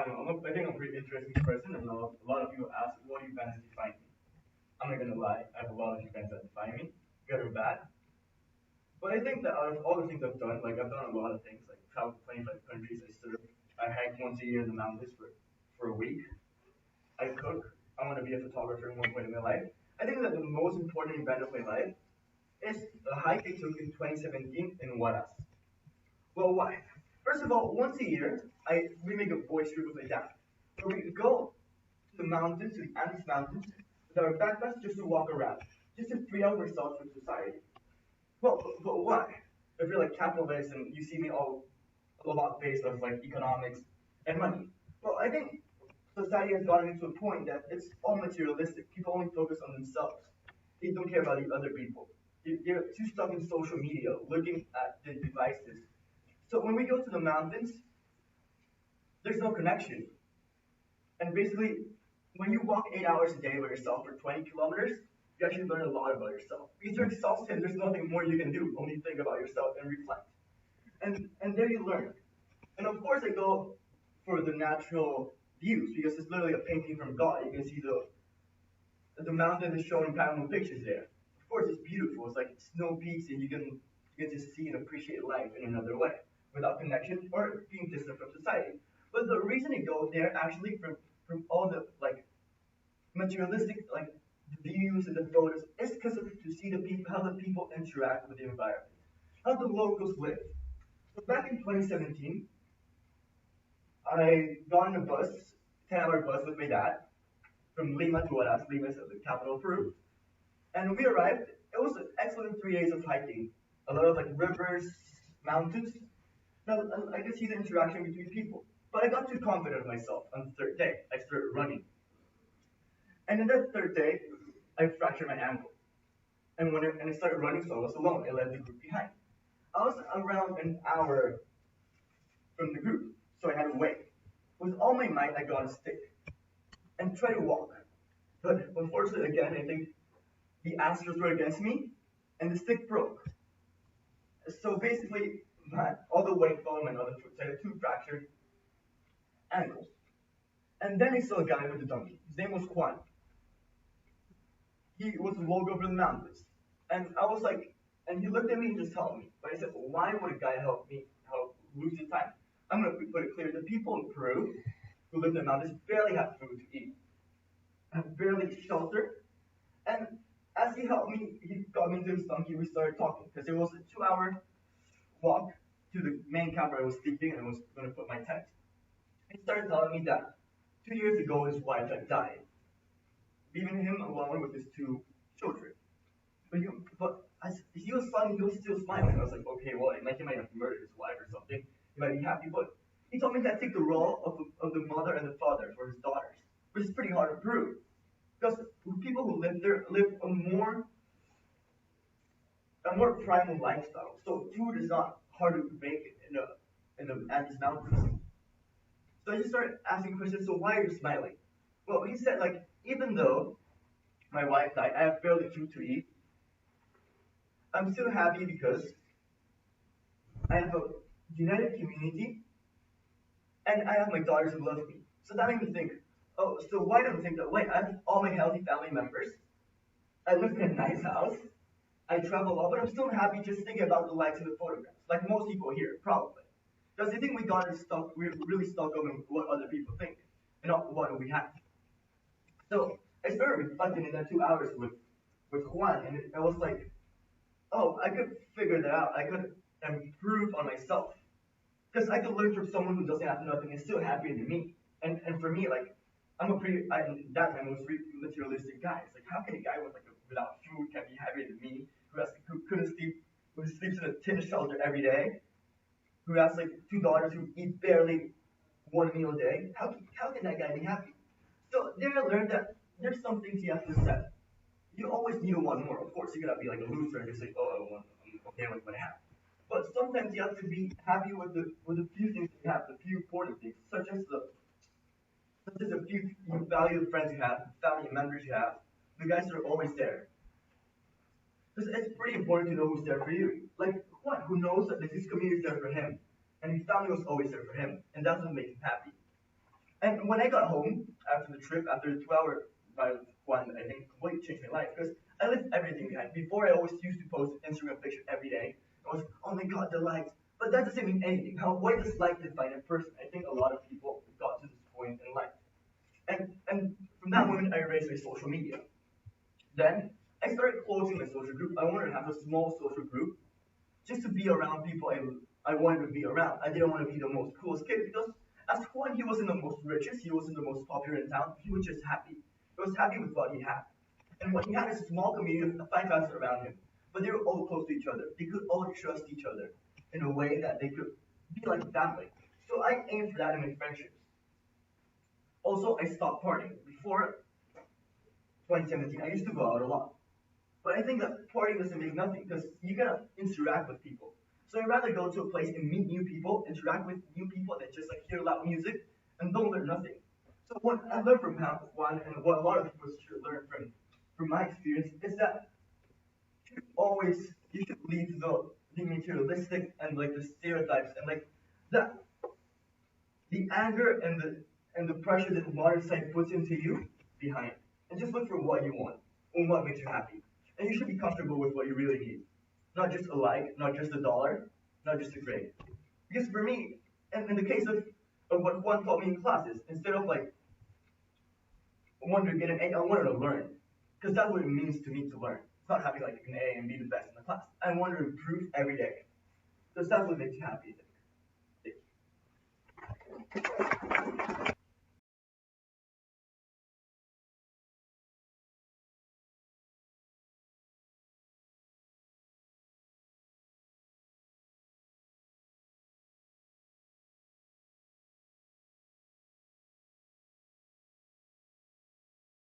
I think I'm a pretty interesting person, and a lot of people ask, what events define me? I'm not gonna lie, I have a lot of events that define me, good or bad. But I think that out of all the things I've done, like I've done a lot of things, like traveled to 25 countries, I hike once a year in the mountains for a week. I cook. I want to be a photographer at one point in my life. I think that the most important event of my life is the hike I took in 2017 in Huaraz. Well, why? First of all, once a year, we make a boys trip with my dad, where we go to the mountains, to the Andes Mountains, with our backpacks just to walk around, just to free out ourselves from society. Well, but why? If you're like capitalist and you see me all a lot based on like economics and money. Well, I think society has gotten into a point that it's all materialistic. People only focus on themselves. They don't care about the other people. They're too stuck in social media, looking at the devices. So when we go to the mountains, there's no connection. And basically, when you walk 8 hours a day by yourself for 20 kilometers, you actually learn a lot about yourself. Because you're exhausted, there's nothing more you can do. Only think about yourself and reflect. And there you learn. And of course, I go for the natural views because it's literally a painting from God. You can see the mountain is shown in panorama pictures there. Of course, it's beautiful. It's like snow peaks, and you can just see and appreciate life in another way without connection or being distant from society. But the reason I go there actually from all the like materialistic like the views and the photos is because of to see the people how the people interact with the environment, how the locals live. So back in 2017, I got on a bus, 10-hour bus with my dad from Lima to Huaraz. Lima is the capital of Peru. And when we arrived, it was an excellent 3 days of hiking. A lot of like rivers, mountains. Now I could see the interaction between people. But I got too confident of myself on the third day. I started running. And in that third day, I fractured my ankle. And I started running, so I was alone. I left the group behind. I was around an hour from the group, so I had to wait. With all my might, I got a stick and tried to walk. But unfortunately, again, I think the astros were against me, and the stick broke. So basically, all the weight fell on my other foot. So I had two fractured ankles. And then I saw a guy with a donkey. His name was Juan. He was walking over the mountains. And I was like, and he looked at me and just helped me. But I said, well, why would a guy help me help lose his time? I'm going to put it clear. The people in Peru who live in the mountains barely have food to eat, have barely shelter. And as he helped me, he got me into his donkey. We started talking because it was a 2-hour walk to the main camp where I was sleeping and I was going to put my tent. He started telling me that 2 years ago his wife had died, leaving him alone with his two children. But as he was smiling, he was still smiling. I was like, okay, well, like he might have murdered his wife or something. He might be happy, but he told me he had to take the role of the mother and the father for his daughters, which is pretty hard to prove. Because people who live there live a more primal lifestyle. So food is not hard to make in the Andes Mountains. So I just started asking questions. So why are you smiling? Well, he said like even though my wife died, I have barely food to eat. I'm still happy because I have a united community and I have my daughters who love me. So that made me think, oh, so why don't I think that way? I have all my healthy family members. I live in a nice house. I travel a lot, but I'm still happy just thinking about the likes of the photographs, like most people here, probably. Because I think we're really stuck on what other people think and not what we have. So I started reflecting in that 2 hours with Juan, and I was like, oh, I could figure that out. I could improve on myself. Because I could learn from someone who doesn't have nothing and still happier than me. And for me, like, that time I was really materialistic guy. It's like, how can a guy without food can be happier than me, who couldn't sleep, who sleeps in a tin shelter every day, who has like two daughters who eat barely one meal a day? How can that guy be happy? So then I learned that there's some things you have to accept. You always need to want more. Of course, you gotta be like a loser and just say, "Oh, I'm okay with what I have." But sometimes you have to be happy with the few things you have, the few important things, such as the few valued friends you have, family members you have, the guys that are always there. Because it's pretty important to know who's there for you. Like what? Who knows that this community is there for him, and his family was always there for him, and that's what makes him happy. And when I got home after the trip, after the 2 hour ride with Juan, I think completely changed my life because I left everything behind. Before, I always used to post Instagram picture every day. I was, oh my god, the likes. But that doesn't mean anything. Why does like define a person? I think a lot of people got to this point in life. And from that moment, I erased my social media. Then I started closing my social group. I wanted to have a small social group just to be around people I wanted to be around. I didn't want to be the most coolest kid because as one, he wasn't the most richest, he wasn't the most popular in town. He was just happy. He was happy with what he had. And what he had is a small community of 5,000 around him. But they were all close to each other. They could all trust each other in a way that they could be like a family. So I aimed for that in my friendships. Also, I stopped partying. Before 2017, I used to go out a lot. But I think that partying doesn't make nothing because you gotta interact with people. So I'd rather go to a place and meet new people, interact with new people than just like hear loud music and don't learn nothing. So what I learned from Juan and what a lot of people should learn from my experience is that always you should leave the materialistic and like the stereotypes and like the the anger and the pressure that modern society puts into you behind. And just look for what you want and what makes you happy. And you should be comfortable with what you really need. Not just a like, not just a dollar, not just a grade. Because for me, and in the case of what Juan taught me in classes, instead of like wanting to get an A, I wanted to learn. Because that's what it means to me to learn. It's not having like an A and be the best in the class. I want to improve every day. Because that's what makes you happy. I think.